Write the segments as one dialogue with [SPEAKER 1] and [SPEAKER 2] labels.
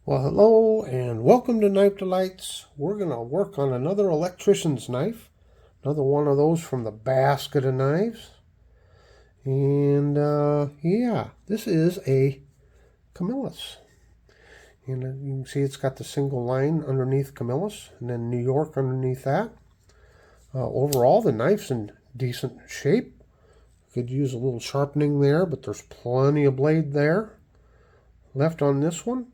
[SPEAKER 1] Well, hello and welcome to Knife Delights. We're going to work on another electrician's knife, another one of those from the basket of knives. And yeah, this is a Camillus. And you can see it's got the single line underneath Camillus and then New York underneath that. Overall, the knife's in decent shape. Could use a little sharpening there, but there's plenty of blade there left on this one.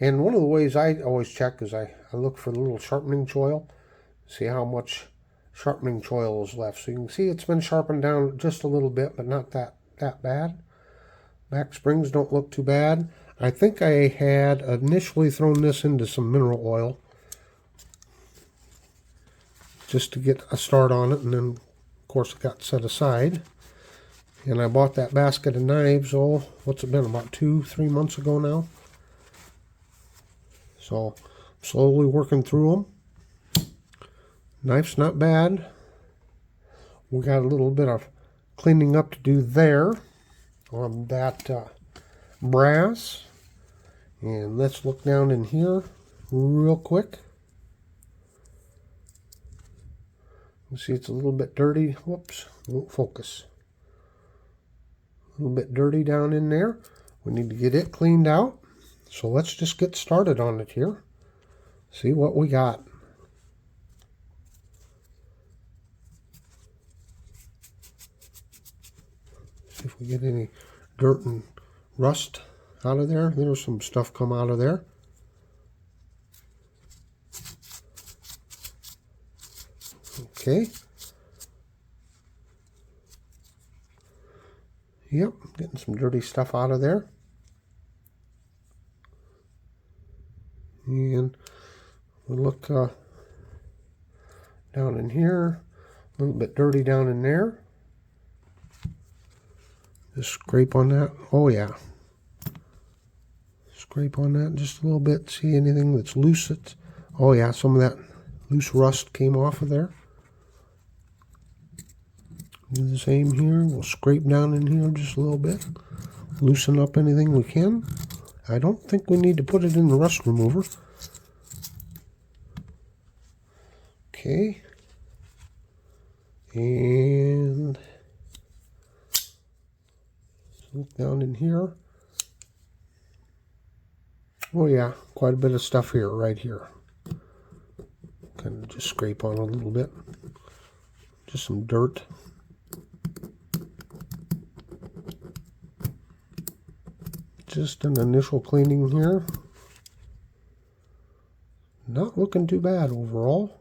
[SPEAKER 1] And one of the ways I always check is I look for the little sharpening choil, see how much sharpening choil is left. So you can see it's been sharpened down just a little bit, but not that bad. Back springs don't look too bad. I think I had initially thrown this into some mineral oil just to get a start on it, and then of course it got set aside. And I bought that basket of knives, what's it been, about 2-3 months ago now? So slowly working through them. Knife's not bad. We got a little bit of cleaning up to do there on that brass. And let's look down in here real quick. You see it's a little bit dirty. Whoops, won't focus. A little bit dirty down in there. We need to get it cleaned out. So let's just get started on it here. See what we got. See if we get any dirt and rust out of there. There's some stuff come out of there. Okay. Yep, getting some dirty stuff out of there. And we look down in here, a little bit dirty down in there. Just scrape on that. Oh yeah. Scrape on that just a little bit. See anything that's loose? Oh yeah, some of that loose rust came off of there. Do the same here. We'll scrape down in here just a little bit. Loosen up anything we can. I don't think we need to put it in the rust remover. Okay. And look down in here. Oh yeah, quite a bit of stuff here, right here. Kind of just scrape on a little bit. Just some dirt. Just an initial cleaning here. Not looking too bad overall.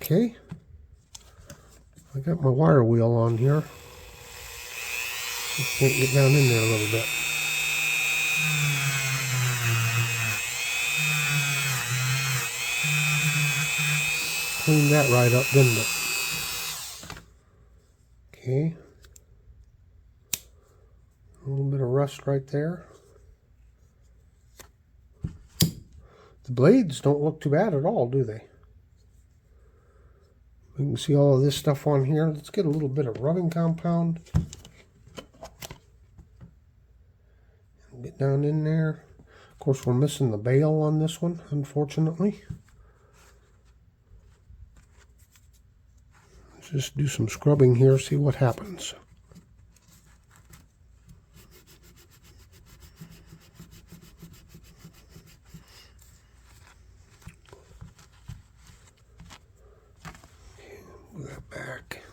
[SPEAKER 1] Okay. I got my wire wheel on here. Just can't get down in there a little bit. Cleaned that right up, didn't it? Okay. A little bit of rust right there. The blades don't look too bad at all, do they? You can see all of this stuff on here. Let's get a little bit of rubbing compound. Get down in there. Of course, we're missing the bail on this one, unfortunately. Let's just do some scrubbing here, see what happens. Move that back.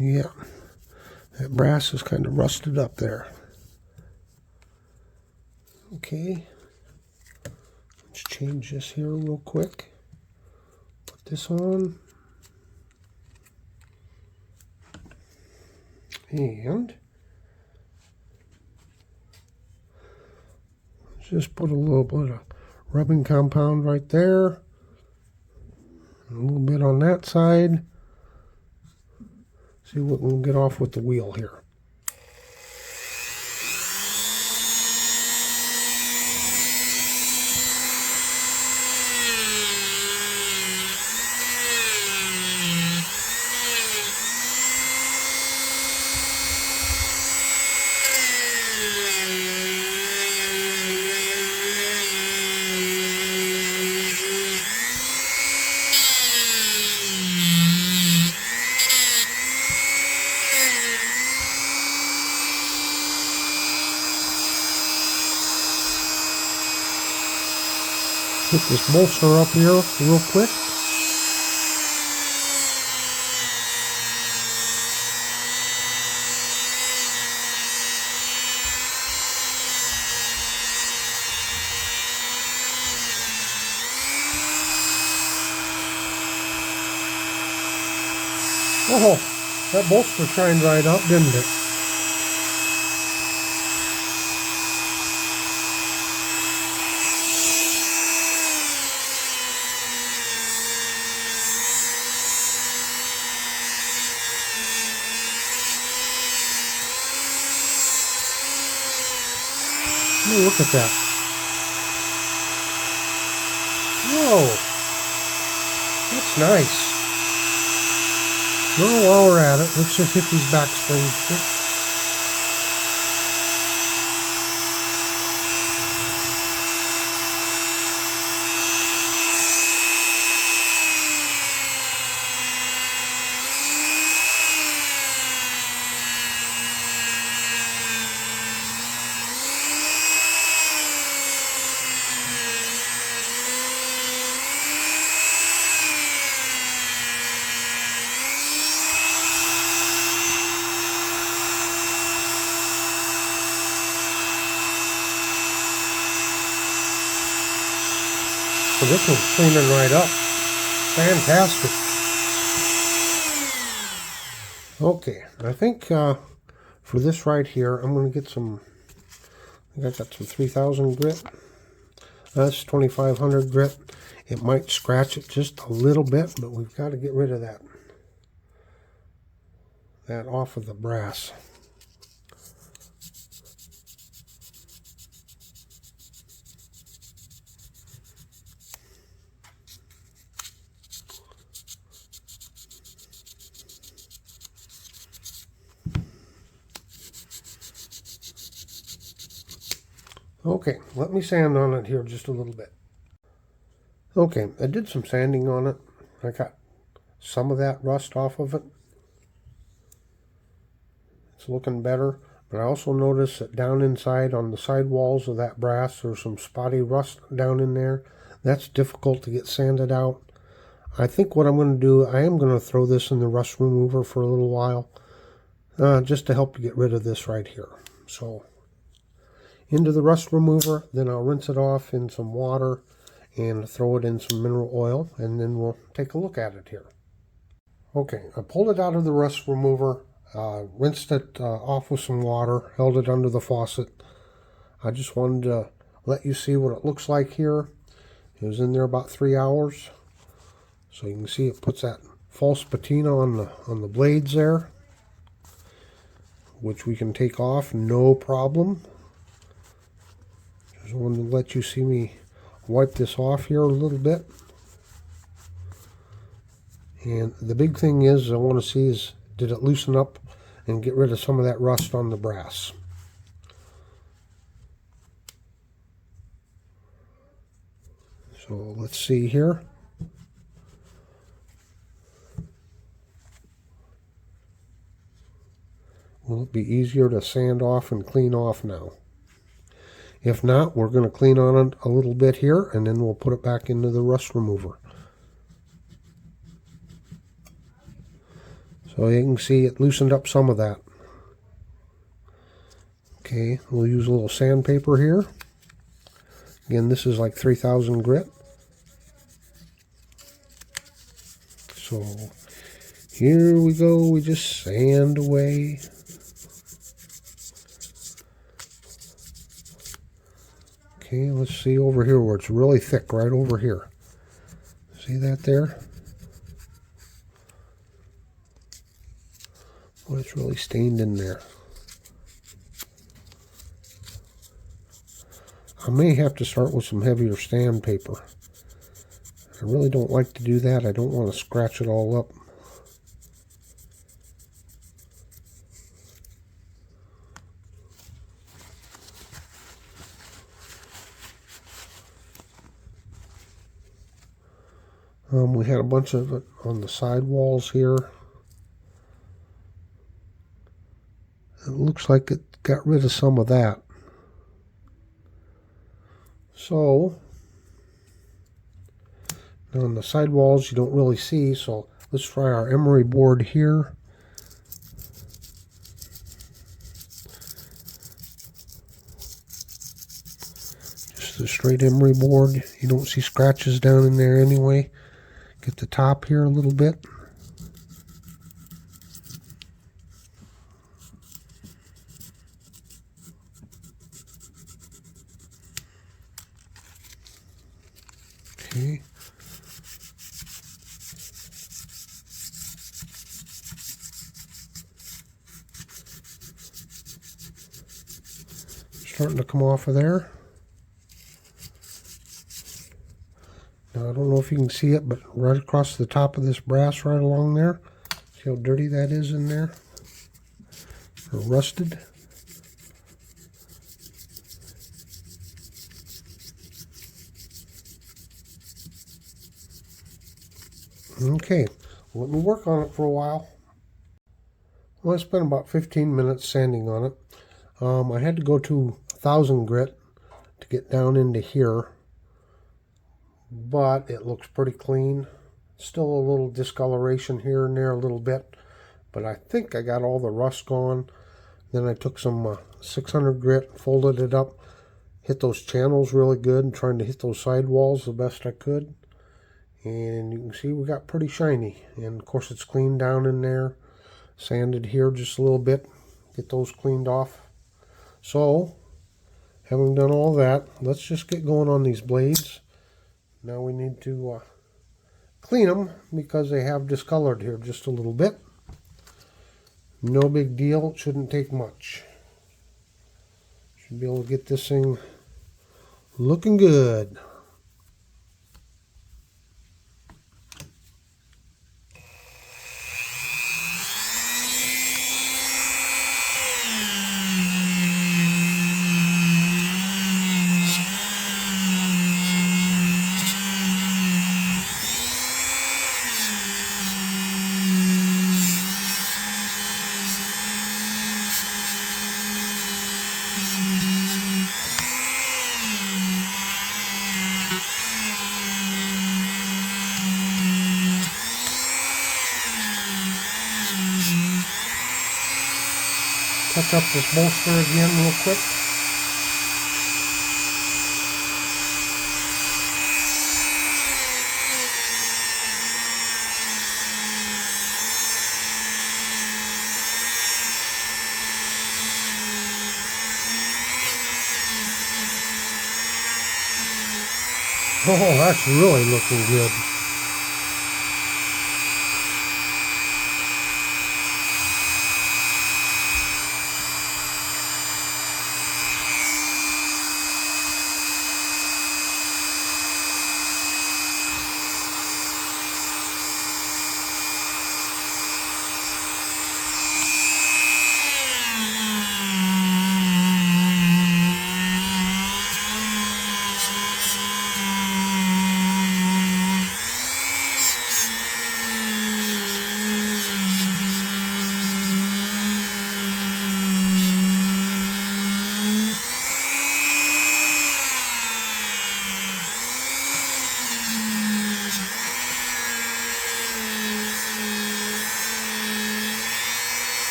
[SPEAKER 1] Yeah, that brass is kind of rusted up there. Okay, let's change this here real quick. Put this on. And just put a little bit of rubbing compound right there. A little bit on that side. See what we'll get off with the wheel here. Hit this bolster up here real quick. Oh, that bolster shined right up, didn't it? Oh, look at that. Whoa. That's nice. Well, while we're at it, let's just hit these back springs. So this one's cleaning right up. Fantastic. Okay, I think for this right here, I'm going to get some, I think I got some 3000 grit. That's 2500 grit. It might scratch it just a little bit, but we've got to get rid of that off of the brass. Okay, let me sand on it here just a little bit. Okay, I did some sanding on it. I got some of that rust off of it. It's looking better, but I also noticed that down inside on the side walls of that brass, there's some spotty rust down in there. That's difficult to get sanded out. I think what I'm going to do, I am going to throw this in the rust remover for a little while, just to help to get rid of this right here. So into the rust remover, then I'll rinse it off in some water and throw it in some mineral oil, and then we'll take a look at it here. Okay, I pulled it out of the rust remover, rinsed it off with some water, held it under the faucet. I just wanted to let you see what it looks like here. It was in there about 3 hours. So you can see it puts that false patina on the blades there, which we can take off, no problem. Just wanted to let you see me wipe this off here a little bit. And the big thing is I want to see is, did it loosen up and get rid of some of that rust on the brass. So let's see here. Will it be easier to sand off and clean off now? If not, we're going to clean on it a little bit here, and then we'll put it back into the rust remover. So you can see it loosened up some of that. Okay, we'll use a little sandpaper here. Again, this is like 3000 grit. So here we go, we just sand away. Okay, let's see over here where it's really thick, right over here. See that there? Oh, it's really stained in there. I may have to start with some heavier sandpaper. I really don't like to do that. I don't want to scratch it all up. We had a bunch of it on the side walls here. It looks like it got rid of some of that. So, on the side walls you don't really see, so let's try our emery board here. Just a straight emery board. You don't see scratches down in there anyway. Get the top here a little bit. Okay. Starting to come off of there. Now I don't know if you can see it, but right across the top of this brass right along there, see how dirty that is in there? Or rusted. Okay, let me work on it for a while. Well, I spent about 15 minutes sanding on it. I had to go to 1000 grit to get down into here, but it looks pretty clean. Still a little discoloration here and there a little bit, but I think I got all the rust gone. Then I took some 600 grit, folded it up, hit those channels really good, and trying to hit those side walls the best I could. And you can see we got pretty shiny. And of course it's cleaned down in there. Sanded here just a little bit. Get those cleaned off. So, having done all that, let's just get going on these blades. Now we need to clean them because they have discolored here just a little bit. No big deal. It shouldn't take much. Should be able to get this thing looking good. Touch up this bolster again real quick. Oh, that's really looking good.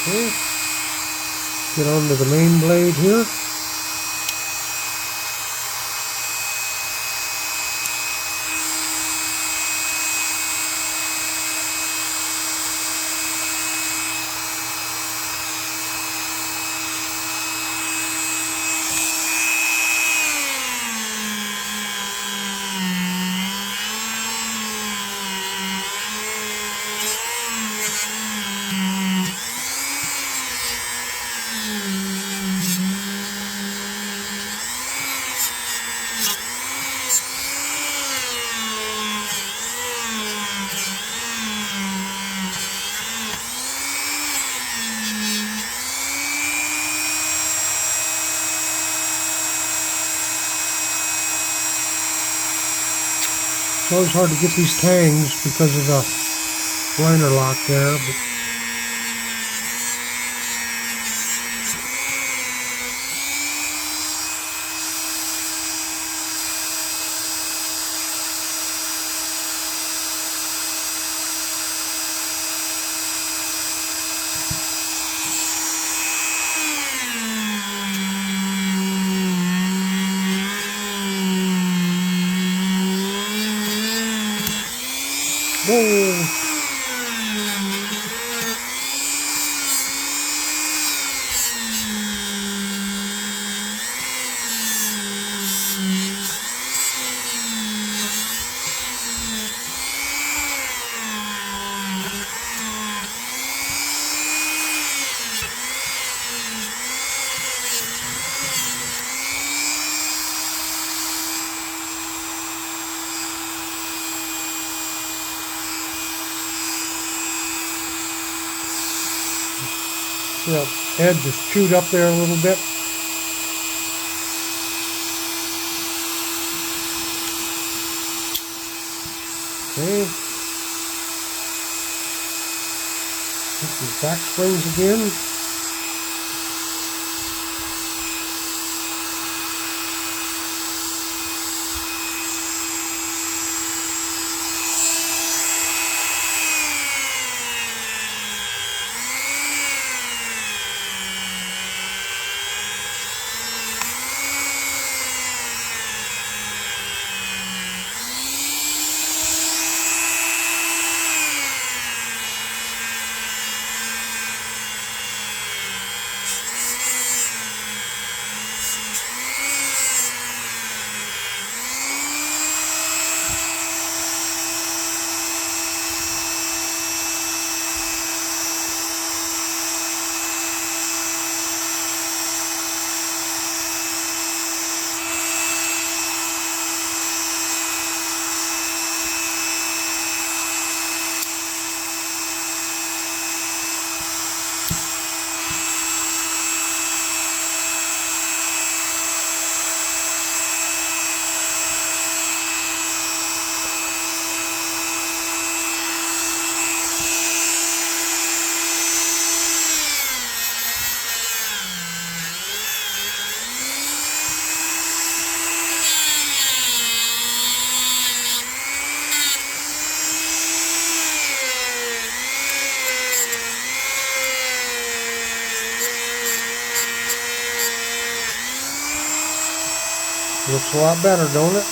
[SPEAKER 1] Okay. Get onto the main blade here. It's always hard to get these tangs because of the liner lock there. But whoa! See that edge is chewed up there a little bit. Okay. Hit these back springs again. Looks a lot better, don't it?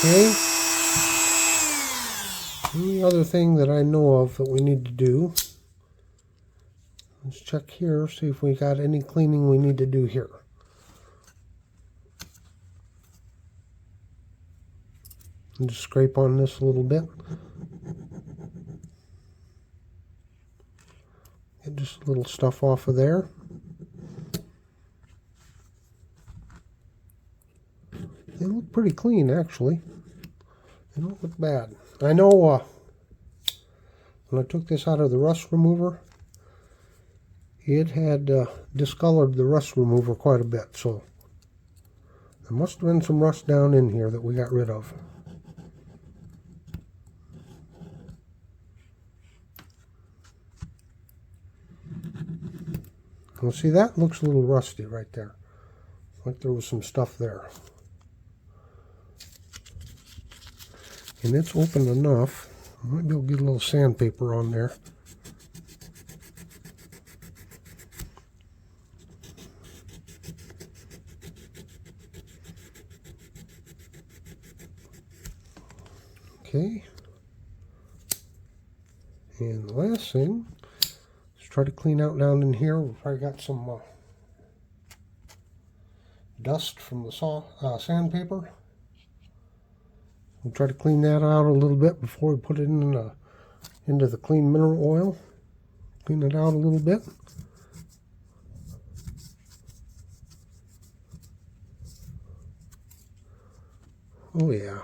[SPEAKER 1] Okay. The other thing that I know of that we need to do, let's check here, see if we got any cleaning we need to do here. And just scrape on this a little bit. Get just a little stuff off of there. They look pretty clean, actually. They don't look bad. I know when I took this out of the rust remover, it had discolored the rust remover quite a bit, so there must have been some rust down in here that we got rid of. Well, see, that looks a little rusty right there. Like there was some stuff there. And it's open enough. I might be able to get a little sandpaper on there. Okay. And the last thing, let's try to clean out down in here. We've probably got some dust from the sandpaper. We'll try to clean that out a little bit before we put it into the clean mineral oil. Clean it out a little bit. Oh yeah.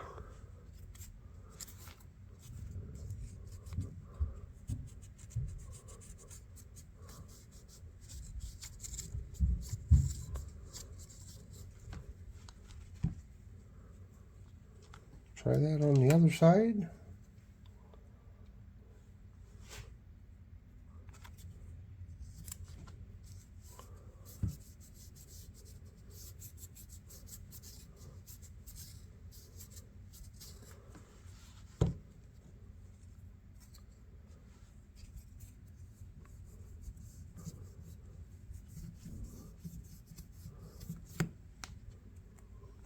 [SPEAKER 1] Try that on the other side.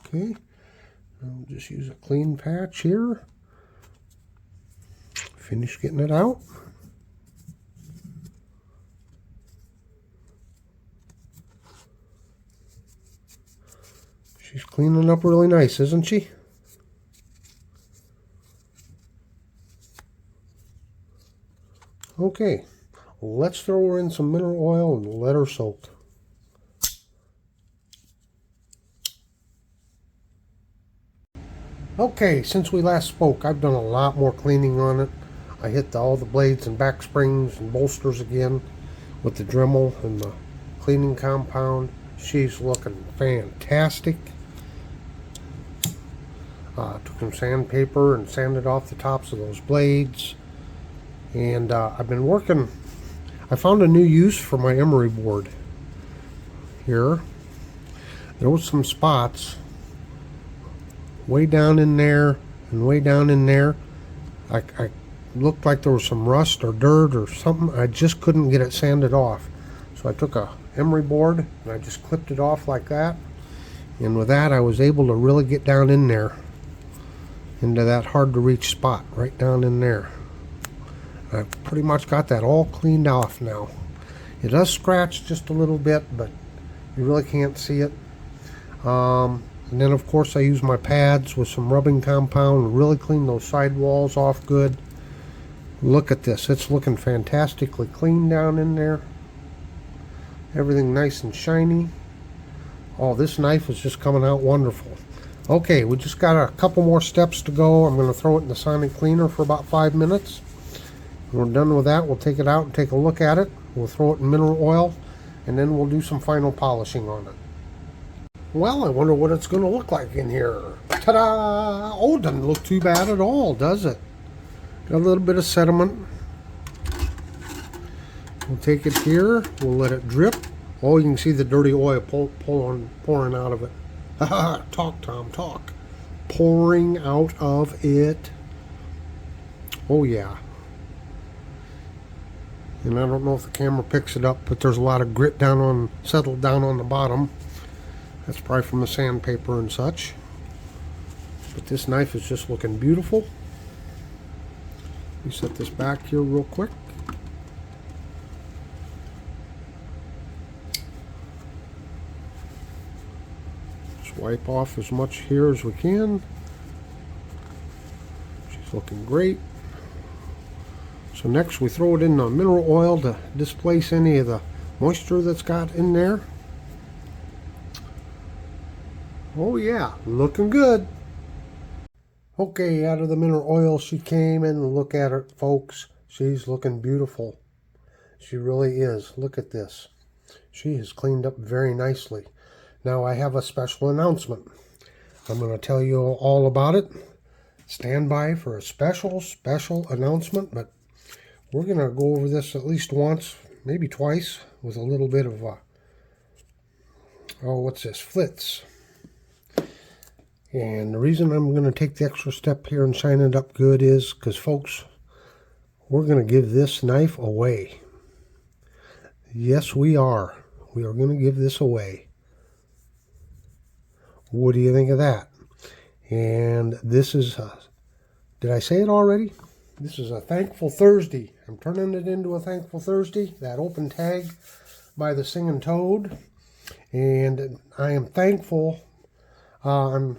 [SPEAKER 1] Okay, I'll just use a clean patch here. Finish getting it out. She's cleaning up really nice, isn't she? Okay, let's throw her in some mineral oil and let her soak. Okay, since we last spoke, I've done a lot more cleaning on it. I hit all the blades and back springs and bolsters again with the Dremel and the cleaning compound. She's looking fantastic. Took some sandpaper and sanded off the tops of those blades. And I've been working, I found a new use for my emery board here. There was some spots way down in there and way down in there. I looked like there was some rust or dirt or something. I just couldn't get it sanded off. So I took a emery board and I just clipped it off like that. And with that, I was able to really get down in there into that hard to reach spot right down in there. I've pretty much got that all cleaned off now. It does scratch just a little bit, but you really can't see it. And then of course I use my pads with some rubbing compound and really clean those sidewalls off good. Look at this, it's looking fantastically clean down in there. Everything nice and shiny. Oh, this knife is just coming out wonderful. Okay, we just got a couple more steps to go. I'm going to throw it in the sonic cleaner for about 5 minutes. When we're done with that, we'll take it out and take a look at it. We'll throw it in mineral oil, and then we'll do some final polishing on it. Well, I wonder what it's going to look like in here. Ta-da! Oh, doesn't look too bad at all, does it? Got a little bit of sediment. We'll take it here. We'll let it drip. Oh, you can see the dirty oil pouring out of it. Talk, Tom, talk. Pouring out of it. Oh, yeah. And I don't know if the camera picks it up, but there's a lot of grit settled down on the bottom. That's probably from the sandpaper and such. But this knife is just looking beautiful. Let me set this back here real quick. Just wipe off as much here as we can. She's looking great. So next we throw it in the mineral oil to displace any of the moisture that's got in there. Oh yeah, looking good. Okay, out of the mineral oil she came in. Look at her, folks. She's looking beautiful. She really is. Look at this. She has cleaned up very nicely. Now I have a special announcement. I'm going to tell you all about it. Stand by for a special announcement, but we're going to go over this at least once, maybe twice, with a little bit of, what's this, flitz. And the reason I'm going to take the extra step here and shine it up good is because, folks, we're going to give this knife away. Yes, we are. We are going to give this away. What do you think of that? And this is, did I say it already? This is a Thankful Thursday. I'm turning it into a Thankful Thursday, that open tag by the Singing Toad. And I am thankful, I'm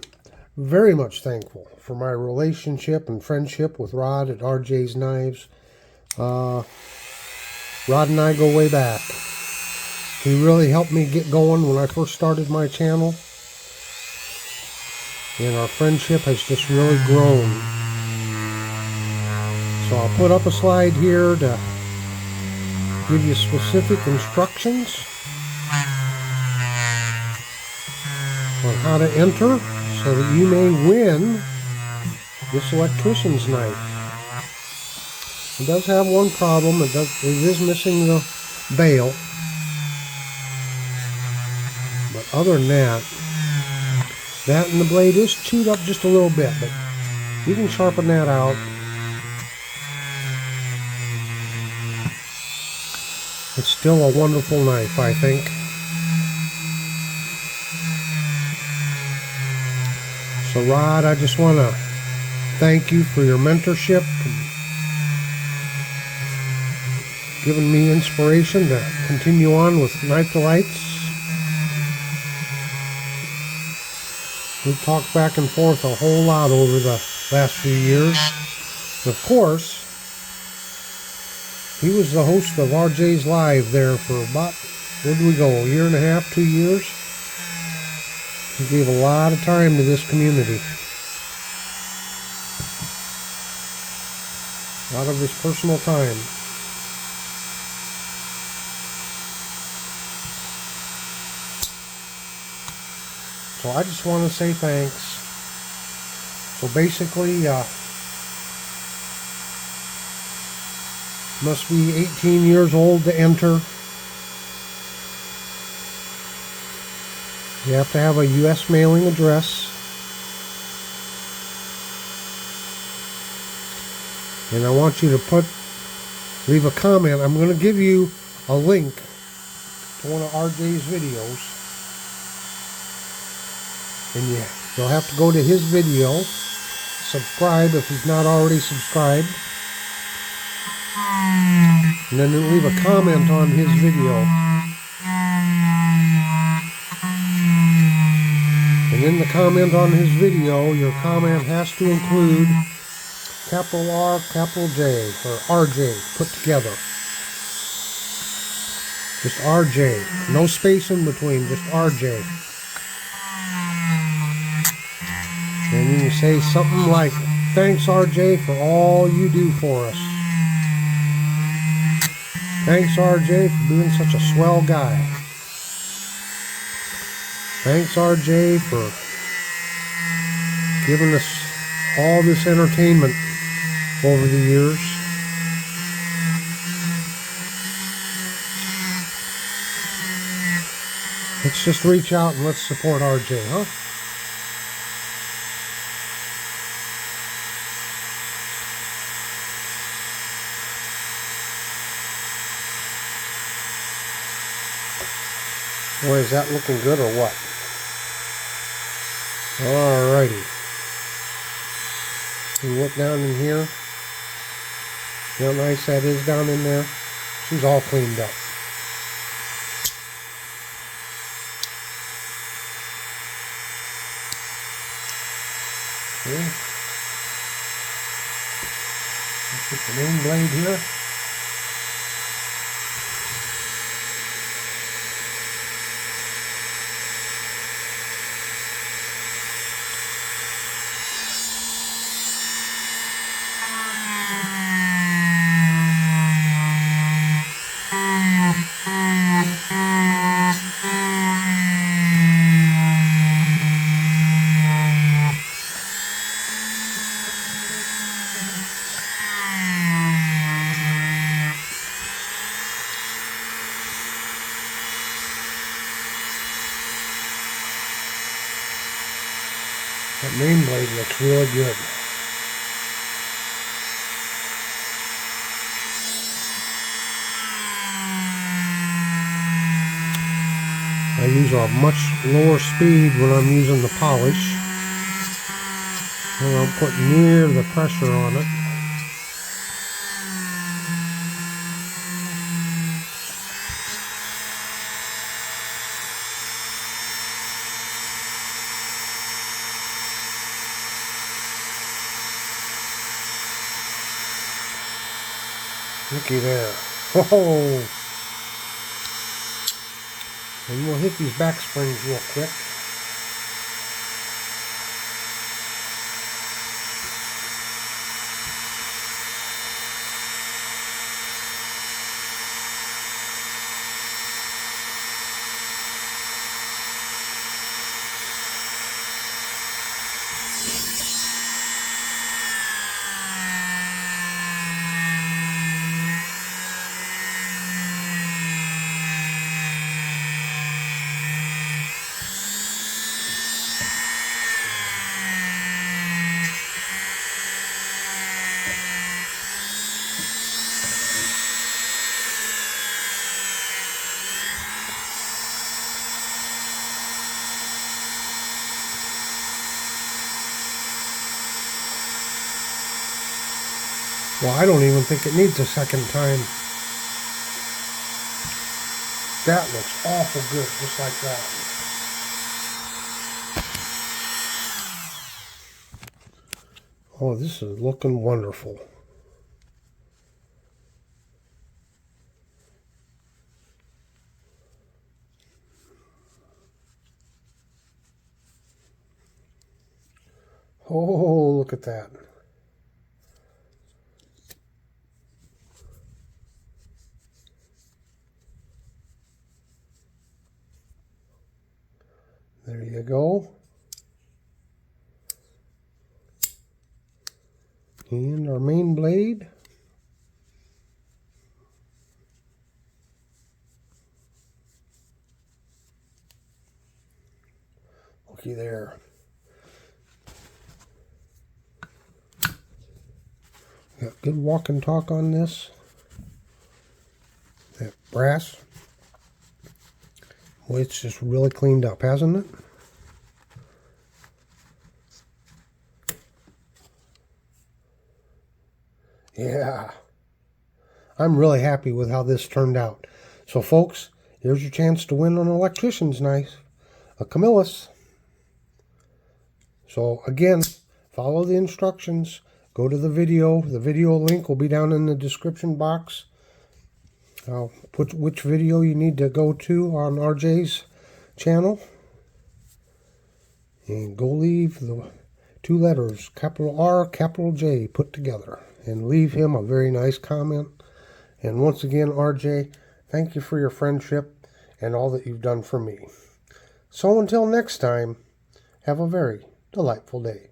[SPEAKER 1] very much thankful for my relationship and friendship with Rod at RJ's Knives. Rod and I go way back. He really helped me get going when I first started my channel. And our friendship has just really grown. So I'll put up a slide here to give you specific instructions on how to enter so that you may win this electrician's knife. It does have one problem. It is missing the bail. But other than that and the blade is chewed up just a little bit, but you can sharpen that out. It's still a wonderful knife, I think. So Rod, I just want to thank you for your mentorship, giving me inspiration to continue on with Knife Delights. We've talked back and forth a whole lot over the last few years. And of course, he was the host of RJ's Live there for about, where did we go, a year and a half, 2 years? He gave a lot of time to this community. A lot of his personal time. So I just want to say thanks. So basically, must be 18 years old to enter. You have to have a U.S. mailing address. And I want you to leave a comment. I'm going to give you a link to one of RJ's videos. And you'll have to go to his video, subscribe if he's not already subscribed, and then leave a comment on his video. And in the comment on his video, your comment has to include capital R, capital J, or RJ put together. Just RJ. No space in between, just RJ. And you can say something like, "Thanks RJ for all you do for us. Thanks RJ for being such a swell guy. Thanks RJ for giving us all this entertainment over the years." Let's just reach out and let's support RJ, huh? Boy, is that looking good or what? Alrighty. You look down in here. See how nice that is down in there? She's all cleaned up. Okay. Let's get the main blade here. That main blade looks really good. I use a much lower speed when I'm using the polish. And I'm putting near the pressure on it. Looky there. Whoa! And we'll hit these back springs real quick. Well, I don't even think it needs a second time. That looks awful good, just like that. Oh, this is looking wonderful. Oh, look at that. There you go. And our main blade. Looky there. Got good walk and talk on this. That brass. Well, it's just really cleaned up, hasn't it? Yeah. I'm really happy with how this turned out. So, folks, here's your chance to win an electrician's knife, a Camillus. So, again, follow the instructions. Go to the video. The video link will be down in the description box. I'll put which video you need to go to on RJ's channel. And go leave the 2 letters, capital R, capital J, put together. And leave him a very nice comment. And once again, RJ, thank you for your friendship and all that you've done for me. So until next time, have a very delightful day.